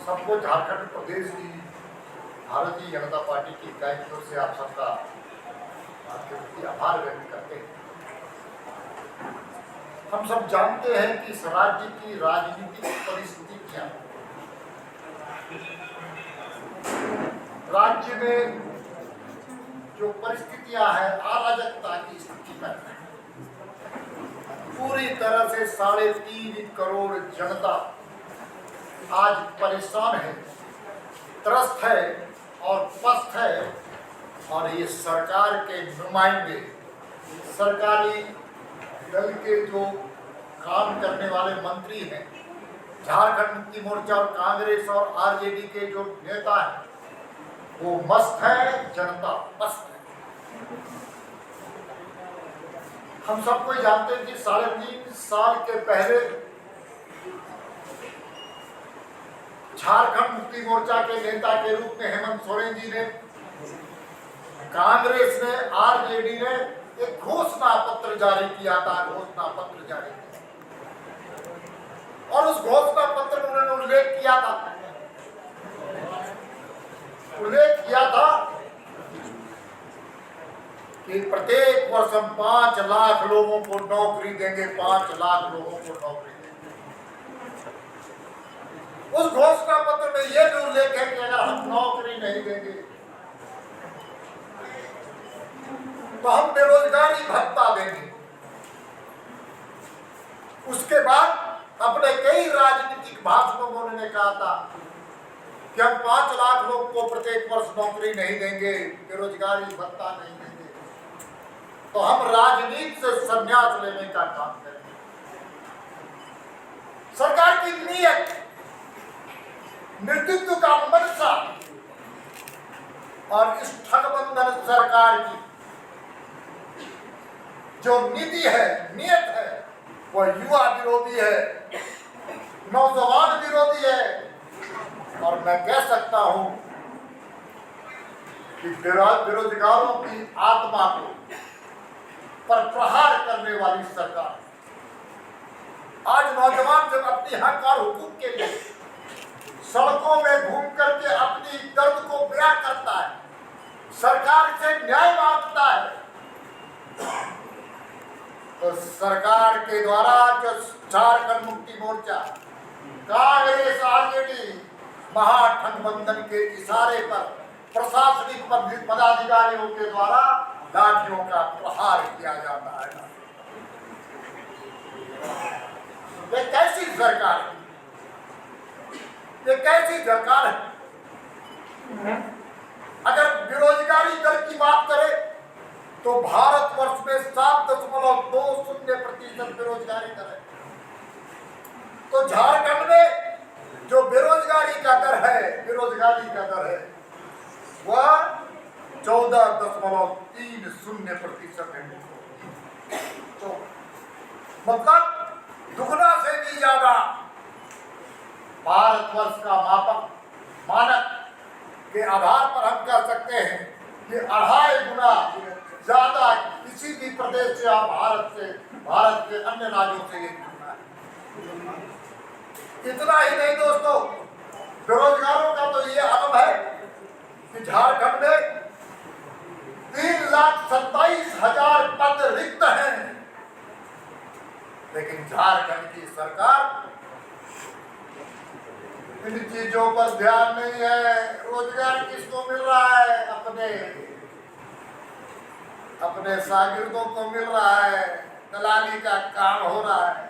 सबको झारखंड प्रदेश की भारतीय जनता पार्टी की इकाई की ओर से आप सबका आपके प्रति आभार व्यक्त करते हैं। हम सब जानते हैं कि इस राज्य की राजनीतिक परिस्थितियां, राज्य में जो परिस्थितियां हैं अराजकता की स्थिति में पूरी तरह से 3.5 करोड़ जनता आज परेशान है, त्रस्त है और पस्त है। और ये सरकार के नुमाइंदे, सरकारी दल के जो काम करने वाले मंत्री हैं, झारखंड मुक्ति मोर्चा और कांग्रेस और आरजेडी के जो नेता हैं, वो मस्त है, जनता पस्त है। हम सबको जानते हैं कि 3.5 साल के पहले झारखंड मुक्ति मोर्चा के नेता के रूप में हेमंत सोरेन जी ने, कांग्रेस ने, आरजेडी ने एक घोषणा पत्र जारी किया था, और उस घोषणा पत्र में उन्होंने उल्लेख किया था कि प्रत्येक वर्ष हम 5 लाख लोगों को नौकरी देंगे, 5 लाख लोगों को नौकरी देंगे। उस घोषणा पत्र में यह भी उल्लेख है कि अगर हम नौकरी नहीं देंगे तो हम बेरोजगारी भत्ता देंगे। उसके बाद अपने कई राजनीतिक भाषणों में उन्होंने कहा था कि हम 5 लाख लोग को प्रत्येक वर्ष नौकरी नहीं देंगे, बेरोजगारी भत्ता नहीं देंगे, तो हम राजनीति से संन्यास लेने का काम करेंगे। सरकार की नीयत, नेतृत्व का मंशा और इस ठगबंधन सरकार की जो नीति है, नियत है, वह युवा विरोधी है, नौजवान विरोधी है। और मैं कह सकता हूं कि बेरोजगारों की आत्मा को पर प्रहार करने वाली सरकार। आज नौजवान जब अपनी हक और हुकूक के लिए सड़कों में घूम करके अपनी दर्द को बयां करता है, सरकार से न्याय मांगता है, तो सरकार के द्वारा जो झारखंड मुक्ति मोर्चा, कांग्रेस, आरजेडी महागठबंधन के इशारे पर प्रशासनिक पदाधिकारियों के द्वारा लाठियों का प्रहार किया जाता है। ये कैसी सरकार है? ये कैसी सरकार है? अगर बेरोजगारी दर की बात करें तो भारतवर्ष में 7.20% बेरोजगारी दर है। तो झारखंड में जो बेरोजगारी का दर है, वह 14.30% है। तो मतलब दुगना से भी ज्यादा भारतवर्ष का मानक के आधार पर हम कह सकते हैं कि 2.5 गुना ज्यादा किसी भी प्रदेश से या भारत के अन्य राज्यों से ये जुड़ना है। इतना ही नहीं दोस्तों, बेरोजगारों का तो ये हाल है कि झारखंड में 3,27,000 पद रिक्त हैं, लेकिन झारखंड की सरकार इन चीजों पर ध्यान नहीं है। रोजगार किसको मिल रहा है? अपने शागिर्दों को मिल रहा है, दलाली का काम हो रहा है,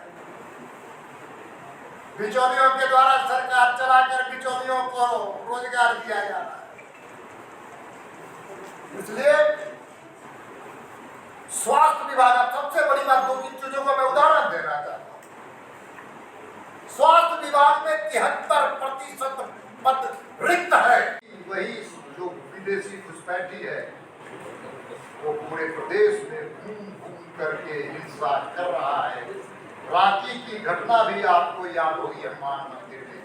बिचौलियों के द्वारा सरकार चलाकर बिचौलियों को रोजगार दिया जा रहा है। इसलिए स्वास्थ्य विभाग, सबसे बड़ी बात, 2-3 चीजों का मैं उदाहरण देना चाहता हूं। स्वास्थ्य विभाग में 73% पद रिक्त है। वही जो विदेशी घुसपैठी है वो पूरे प्रदेश में घूम करके हिंसा कर रहा है। रांची की घटना भी आपको याद होगी, हनुमान मंदिर में।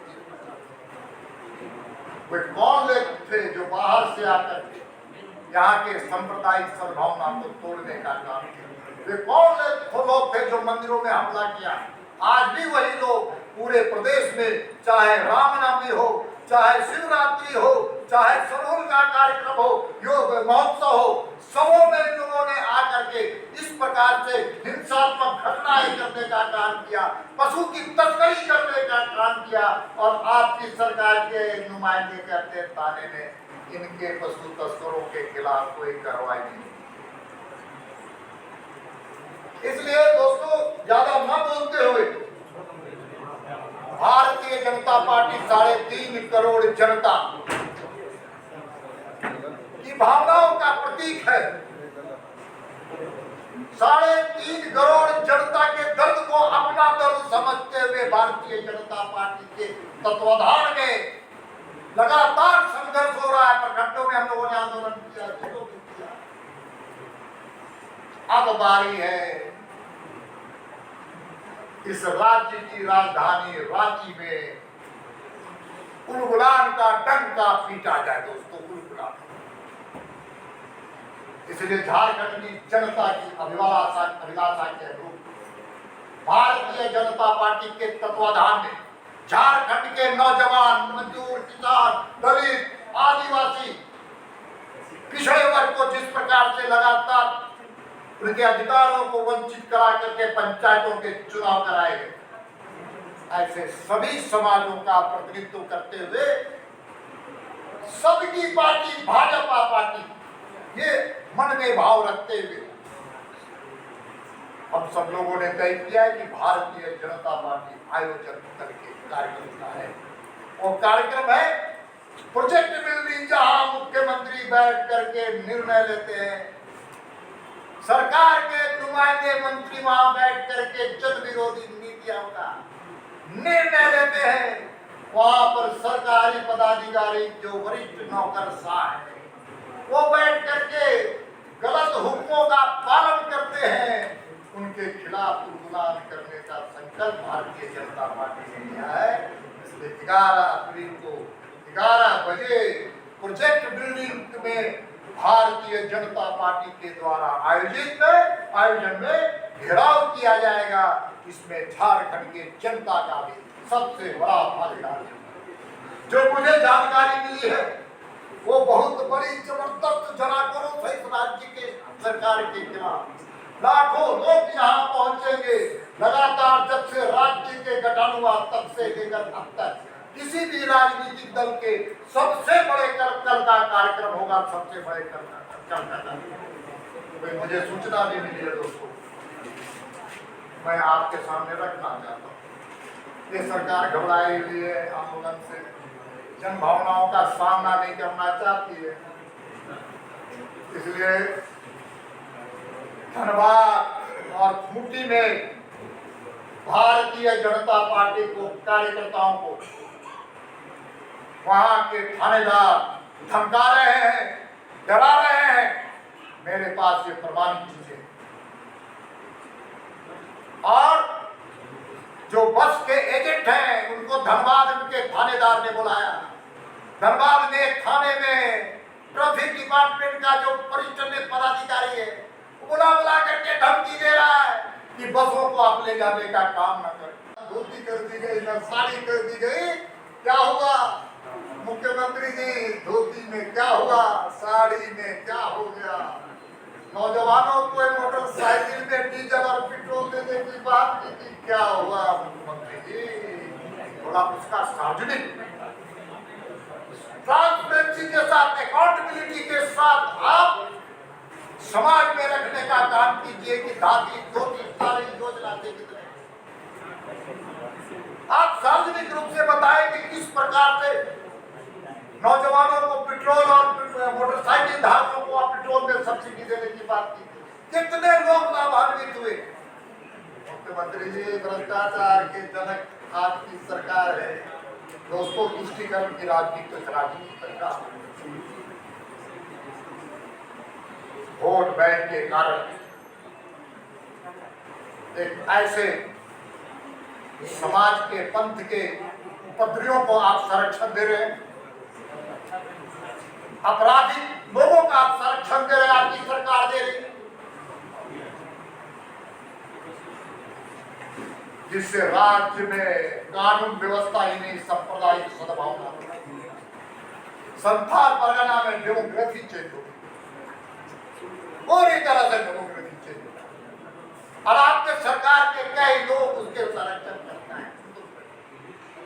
वे कौन लोग थे जो बाहर से आकर के यहाँ के सांप्रदायिक सद्भावना को तोड़ने का काम किया? वे कौन लोग थे जो मंदिरों में हमला किया? आज भी वही लोग पूरे प्रदेश में, चाहे रामनवमी हो, चाहे शिवरात्रि हो, चाहे सरोल का कार्यक्रम हो, योग महोत्सव हो, सबों में इन लोगों ने आकर के इस प्रकार से हिंसात्मक घटनाएं करने का काम किया, पशु की तस्करी करने का काम किया, और आपकी सरकार के नुमाइंदे करते थाने में इनके पशु तस्करों के खिलाफ कोई कार्रवाई नहीं। इसलिए दोस्तों, ज्यादा न बोलते हुए, भारतीय जनता पार्टी 3.5 करोड़ जनता की भावनाओं का प्रतीक है। 3.5 करोड़ जनता के दर्द को अपना दर्द समझते हुए भारतीय जनता पार्टी के तत्वाधान में लगातार संघर्ष हो रहा है। प्रखंडों में हम लोगों ने आंदोलन किया, अब बारी है इस राज्य की राजधानी रांची में उलगुलान का डंका पीटा जाए। दोस्तों, उलगुलान, इसलिए झारखंड की जनता की अभिलाषा के अनुरूप भारतीय जनता पार्टी के तत्वाधान में झारखंड के नौजवान, मजदूर, किसान, दलित, आदिवासी, पिछड़े वर्ग को जिस प्रकार से लगातार उनके अधिकारों को वंचित करा करके पंचायतों के चुनाव कराए गए, ऐसे सभी समाजों का प्रतिनिधित्व करते हुए सबकी पार्टी भाजपा पार्टी, ये मन में भाव रखते हुए हम सब लोगों ने तय किया है कि भारतीय जनता पार्टी आयोजन करके कार्यक्रम का है। और कार्यक्रम है प्रोजेक्ट बिल्डिंग, जहां मुख्यमंत्री बैठ करके निर्णय लेते हैं, सरकार के नुमाइंदे मंत्री वहां बैठ करके जन विरोधी नीतियों का निर्णय लेते हैं। वहां पर सरकारी पदाधिकारी जो वरिष्ठ नौकरशाह है, वो बैठ करके गलत हुक्मों का पालन करते हैं। उनके खिलाफ उलगुलान करने का संकल्प भारतीय जनता पार्टी ने लिया है। इसलिए 11 अप्रैल को 11 बजे प्रोजेक्ट बिल्डिंग में भारतीय जनता पार्टी के द्वारा आयोजन में घेराव किया जाएगा। इसमें झारखंड के जनता का भी सबसे बड़ा भागीदार है। जो मुझे जानकारी मिली है, वो बहुत बड़ी जबरदस्त जनाक्रोश है इस राज्य के सरकार के खिलाफ। लाखों लोग यहाँ पहुंचेंगे। लगातार जब से राज्य के गठन हुआ तब से लेकर अब तक किसी भी राजनीतिक दल के सबसे बड़े कल का कार्यक्रम होगा, सबसे बड़े कल का मुझे सूचना भी मिली है दोस्तों, मैं आपके सामने रखना चाहता हूँ। ये सरकार घबराई हुई है, आंदोलन से जन भावनाओं का सामना नहीं करना चाहती है। इसलिए धनबाद और खूंटी में भारतीय जनता पार्टी को कार्यकर्ताओं को वहां के थानेदार धमका रहे हैं, डरा रहे हैं। मेरे पास ये प्रमाणित चीजें, और जो बस के एजेंट हैं उनको धनबाद के थानेदार ने बुलाया। धनबाद में थाने में ट्रैफिक डिपार्टमेंट का जो वरिष्ठ पदाधिकारी है, बुला करके धमकी दे रहा है कि बसों को आप ले जाने का काम न करें। धोती कर दी गई, न साड़ी कर दी गई। क्या हुआ मुख्यमंत्री जी, धोती में क्या हुआ, साड़ी में क्या हो गया? नौजवानों को मोटरसाइकिल में डीजल और पेट्रोल देने की बात की थी, क्या हुआ मुख्यमंत्री जी? थोड़ा उसका सार्वजनिक ट्रांसपेरेंसी के साथ, अकाउंटेबिलिटी के साथ आप समाज में रखने का काम कीजिए कि धाती धोती सारी योजना से कितने आप सार्वजनिक रूप से बताएं कि किस प्रकार से नौजवानों को पेट्रोल और मोटरसाइकिल धारकों को आप पेट्रोल में सब्सिडी देने की बात की, कितने लोग लाभान्वित हुए? मुख्यमंत्री जी, भ्रष्टाचार के जनक आपकी सरकार है दोस्तों। तुष्टीकरण की राजनीति सरकार, वोट बैंक के कारण एक ऐसे समाज के पंथ के उपद्रवियों को आप संरक्षण दे रहे हैं, अपराधी लोगों का आप संरक्षण दे रहे हैं, आपकी सरकार दे रही है, जिससे राज्य में कानून व्यवस्था ही नहीं, सांप्रदायिक सद्भावना संथाल परगना में डेमोग्राफी चेंज हो गई, पूरी तरह से डेमोग्राफी चेंज हो गई। और आपके सरकार के कई लोग उसके संरक्षण करता है।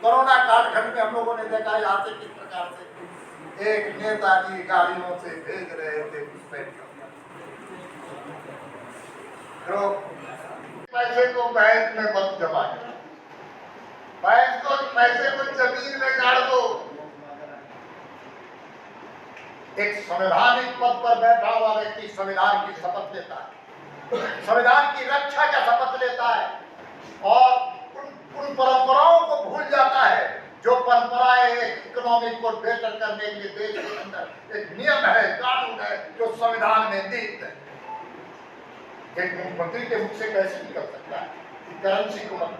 कोरोना कालखंड में हम लोगों ने देखा यहाँ से किस प्रकार से एक नेताजी गाड़ियों से भेज रहे थे तो पैसे को बैंक में मत जमा करो, बैंक को पैसे को जमीन में गाड़ दो। एक संवैधानिक पद पर बैठा हुआ व्यक्ति संविधान की शपथ लेता है, संविधान की रक्षा का शपथ लेता है और उन परंपराओं को भूल जाता है जो परंपराएं इकोनॉमिक को बेहतर करने के लिए देश के अंदर एक नियम है, कानून है जो संविधान में निहित है। एक मुख्यमंत्री के मुख से कैसे निकल सकता है कि करेंसी को मत,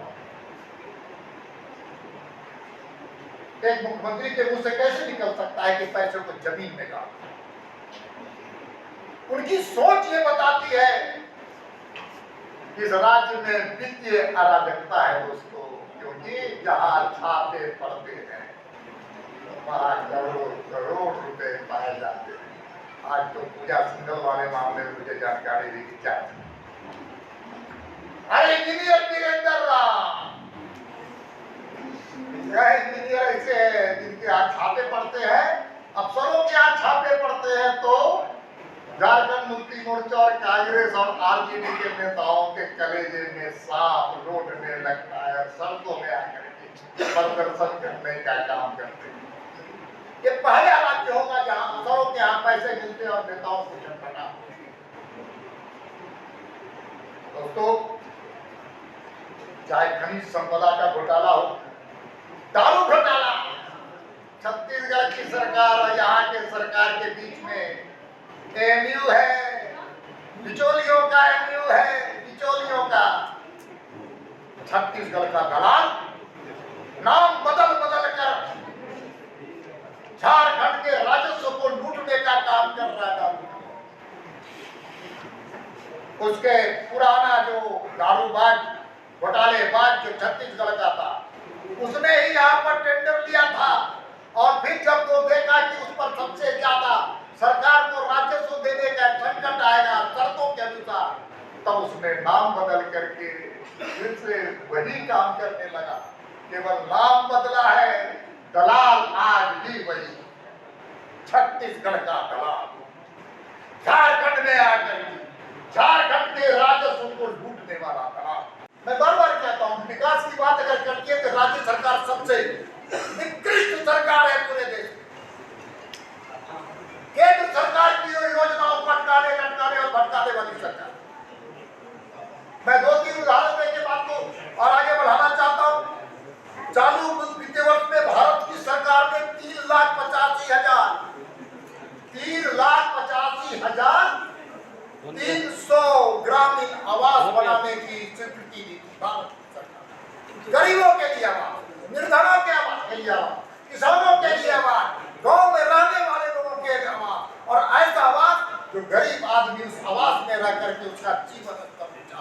एक मुख्यमंत्री के मुंह से कैसे निकल सकता है कि पैसे को जमीन में गाड़। उनकी सोच ये बताती है कि इस राज्य में वित्तीय अराजकता है दोस्तों, क्योंकि जहां छापे पड़ते हैं वहां करोड़ करोड़ रुपए पाए जाते हैं। आज तो पूजा सिंगल वाले मामले में मुझे जानकारी दी कि क्या अरे इंजीनियर वीरेंद्र राम, इंजीनियर ऐसे है जिनके यहाँ छापे पड़ते हैं, अफसरों के यहाँ छापे पड़ते हैं तो झारखंड मुक्ति मोर्चा और कांग्रेस और आरजेडी के नेताओं के कलेजे में सांप लौटने लगता है, सड़कों में आकर के प्रदर्शन करने का काम करते हैं। ये पहला राज्य होगा जहां अफसरों के यहाँ पैसे मिलते और नेताओं को झटपटा। दोस्तों, चाहे खनिज संपदा का घोटाला हो, दारू घोटाला, छत्तीसगढ़ की सरकार और यहाँ के सरकार के बीच में एमयू है, बिचौलियों का एमयू है, बिचौलियों का। छत्तीसगढ़ का दलाल नाम बदल बदल कर झारखंड के राजस्व को लूटने का काम कर रहा था। उसके पुराना जो दारूबाज घोटालेबाज जो छत्तीसगढ़ का था, उसने ही यहाँ पर टेंडर लिया था और फिर जब वो देखा कि उस पर सबसे ज्यादा सरकार को राजस्व देने का संकट आएगा शर्तों के अनुसार, तब उसने नाम बदल करके फिर से वही काम करने लगा। केवल नाम बदला है, दलाल आज भी वही, छत्तीसगढ़ का दलाल झारखंड में आकर झारखंड के राजस्व को लूटने वाला दलाल। मैं बार बार कहता हूं, विकास की बात अगर करती है तो राज्य सरकार सबसे निकृष्ट सरकार है पूरे देश में। केंद्र सरकार की योजनाओं को अटकाने और भटकाने वाली सरकार। मैं 2-3 उदाहरण देके बात को और आगे बढ़ाना चाहता हूं। चालू वित्तीय वर्ष में भारत की सरकार ने 3,85,300 ग्रामीण आवास बनाने की स्वीकृति दी थी। भारत की सरकार गरीबों के लिए आवास, निर्धनों के आवास के लिए आवास, किसानों के लिए आवास, गांव में रहने वाले लोगों के लिए आवास, और ऐसा आवास जो गरीब आदमी उस आवास में रह करके उसका जीवन स्तर ऊंचा,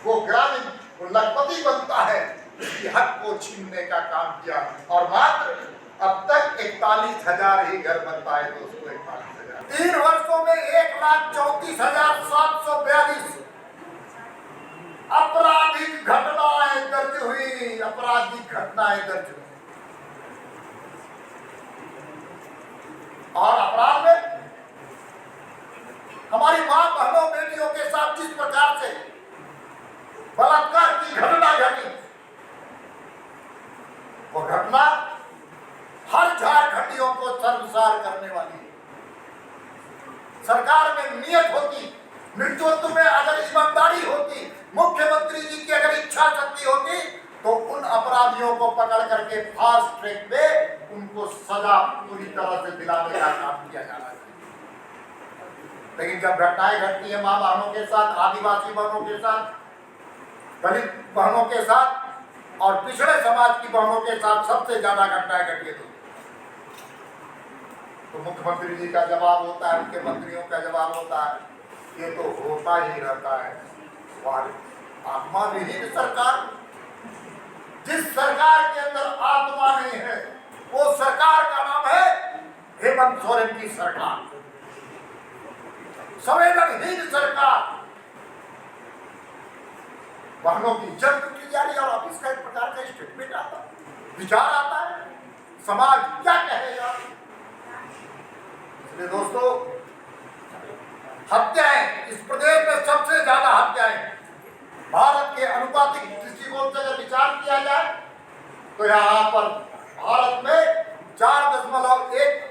वो ग्रामीण वो लखपति बनता है, उसकी हक को छीनने का काम किया। और मात्र अब तक 41,000 ही घर बन पाए दोस्तों। 41,000 3 वर्षों में 1,34,742 आपराधिक घटनाएं दर्ज हुई, आपराधिक घटनाएं दर्ज हुई। और अपराध में हमारी मां बहनों बेटियों के साथ जिस प्रकार से बलात्कार की घटना घटी, वो घटना हर झारखंडियों को शर्मसार करने वाली है। सरकार में नियत होती, नेतृत्व में अगर ईमानदारी होती, मुख्यमंत्री जी की अगर इच्छा शक्ति होती, तो उन अपराधियों को पकड़ करके फास्ट ट्रैक पे उनको सजा पूरी तरह से दिलाने का काम किया जाना चाहिए। लेकिन जब घटनाएं घटती है मां बहनों के साथ, आदिवासी बहनों के साथ, दलित बहनों के साथ और पिछड़े समाज की बहनों के साथ सबसे ज्यादा घटनाएं घटी है, तो मुख्यमंत्री जी का जवाब होता है, उनके मंत्रियों का जवाब होता है, ये तो होता ही रहता है। आत्मा विहीन सरकार, जिस सरकार के अंदर आत्मा नहीं है, वो सरकार का नाम है हेमंत सोरेन की सरकार, संवेदनहीन सरकार, वाहनों की जब्त की जा रही है और ऑफिस का एक प्रकार का स्टेटमेंट आता है, विचार आता है, समाज क्या कहेगा। इसलिए दोस्तों, हत्याएं इस प्रदेश में सबसे ज्यादा हत्याएं, भारत के अनुपातिक दृष्टिकोण से अगर विचार किया जाए तो यहाँ पर भारत में 4.1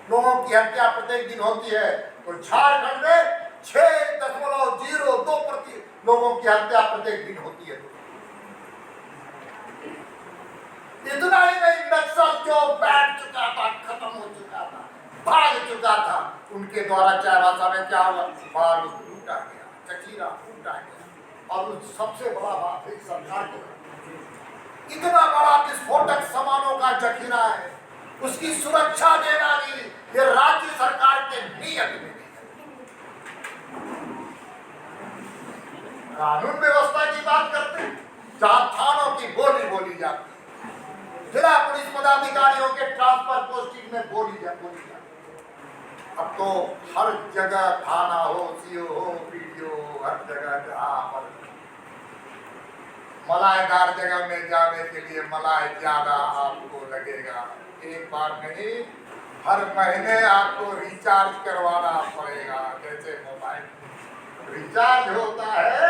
लोगों की हत्या प्रत्येक दिन होती है, तो झारखंड में 6.02% लोगों की हत्या प्रत्येक दिन होती है। इतना ही नहीं, नक्सल जो बैठ चुका था, खत्म हो चुका था, भाग चुका था, उनके द्वारा चाय भाषा में क्या हुआ, बारूद लूटा गया, जखीरा लूटा गया। और सबसे बड़ा बात है सरकार को, इतना बड़ा विस्फोटक सामानों का जखीरा है, उसकी सुरक्षा देना भी ये राज्य सरकार के नियत में है। कानून व्यवस्था की बात करते हैं, जहां थानों की बोली बोली जाती है, जिला पुलिस पदाधिकारियों के ट्रांसफर पोस्टिंग में बोली जाती है। अब तो हर जगह थाना हो, सीओ हो, वीडियो हो, हर जगह जहां पर मलाईदार जगह में जाने के लिए मलाई ज्यादा आपको लगेगा, एक बार नहीं हर महीने आपको रिचार्ज करवाना पड़ेगा। जैसे मोबाइल रिचार्ज होता है,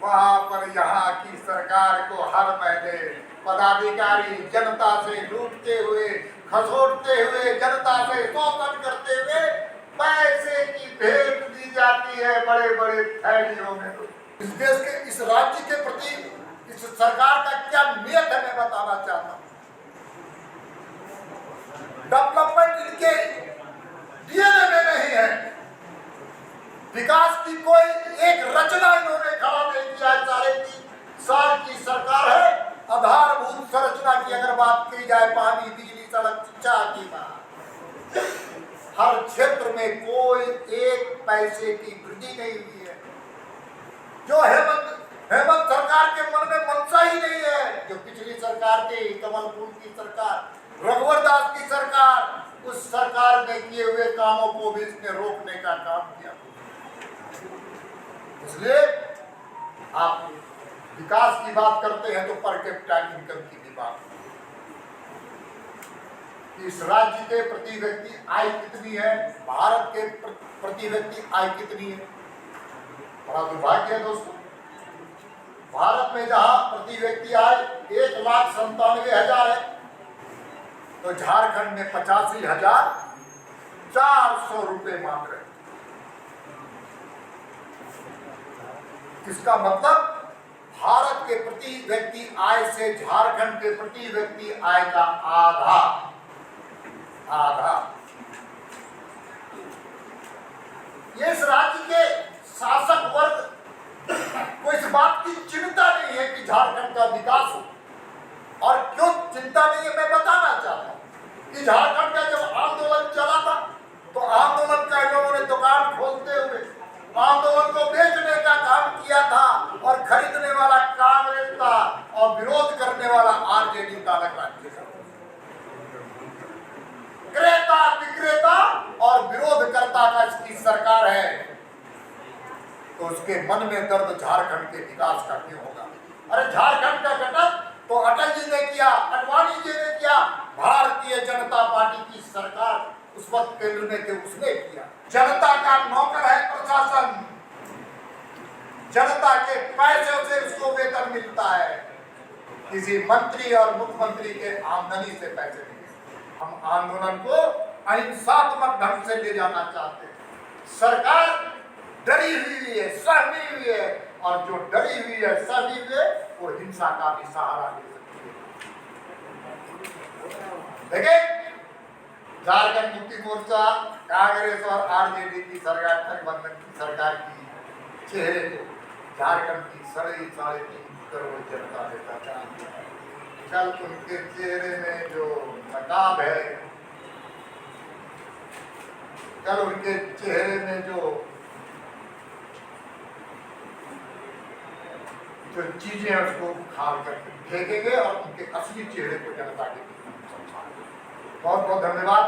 वहां पर यहाँ की सरकार को हर महीने पदाधिकारी जनता से लूटते हुए, खसोटते हुए, जनता से शोषण करते हुए पैसे की भेंट दी जाती है बड़े बड़े थैलियों में। इस देश के, इस राज्य के प्रति इस सरकार का क्या नियत है, मैं बताना चाहता हूँ। डेवलपमेंट इनके डीएनए में नहीं है, विकास की कोई एक रचना इन्होंने खड़ा नहीं किया। 3.5 साल की सरकार है, आधारभूत संरचना की अगर बात की जाए, पानी, बिजली, सड़क, शिक्षा की बात, हर क्षेत्र में कोई एक पैसे की वृद्धि नहीं हुई है। जो हेमंत सरकार के मन में मनसा ही नहीं है, जो पिछली सरकार थी, कमल फूल की सरकार, रघुवर दास की सरकार, उस सरकार ने किए हुए कामों को भी इसने रोकने का काम किया। इसलिए आप विकास की बात करते हैं तो पर कैपिटा इनकम की भी बात, इस राज्य के प्रति व्यक्ति आय कितनी है, भारत के प्रति व्यक्ति आय कितनी है। बड़ा दुर्भाग्य है दोस्तों, भारत में जहां प्रति व्यक्ति आय 1,97,000 है, तो झारखंड में 85,400 रुपए मात्र है। इसका मतलब भारत के प्रति व्यक्ति आय से झारखंड के प्रति व्यक्ति आय का आधा। ये इस राज्य के शासक वर्ग को इस बात की चिंता नहीं है कि झारखंड का विकास हो। और क्यों चिंता नहीं है, मैं बताना चाहता हूँ कि झारखंड का जब आंदोलन चला था, तो आंदोलन का लोगों ने दुकान खोलते हुए आंदोलन को बेचने का काम किया था, और खरीदने वाला कांग्रेस था और विरोध करने वाला आरजेडी का अलग राज्य था। क्रेता विक्रेता और विरोधकर्ता का इसकी सरकार है, तो उसके मन में दर्द झारखंड के विकास का क्यों होगा। अरे झारखंड का गठन तो अटल जी ने किया, आडवाणी जी ने किया, भारतीय जनता पार्टी की सरकार उस वक्त केंद्र में थे, उसने किया। जनता का नौकर है प्रशासन, जनता के पैसों से उसको वेतन मिलता है, किसी मंत्री और मुख्यमंत्री के आमदनी से पैसे नहीं। हम आंदोलन को अहिंसात्मक ढंग से ले जाना चाहते हैं। सरकार डरी हुई है, सहमी हुई है, और जो डरी हुई है, सहमी हुई है, वो हिंसा का भी सहारा ले सकती है। देखिए, झारखंड मुक्ति मोर्चा, कांग्रेस और आरजेडी की सरकार, गठबंधन की सरकार की चेहरे को झारखंड की 3.5 करोड़ जनता देखा चाहती है। कल उनके चेहरे में जो नकाब है, कल उनके चेहरे में जो चीजें उसको खाल करके फेंकेंगे और उनके असली चेहरे को जनता के बीच में समझाएंगे। बहुत बहुत धन्यवाद।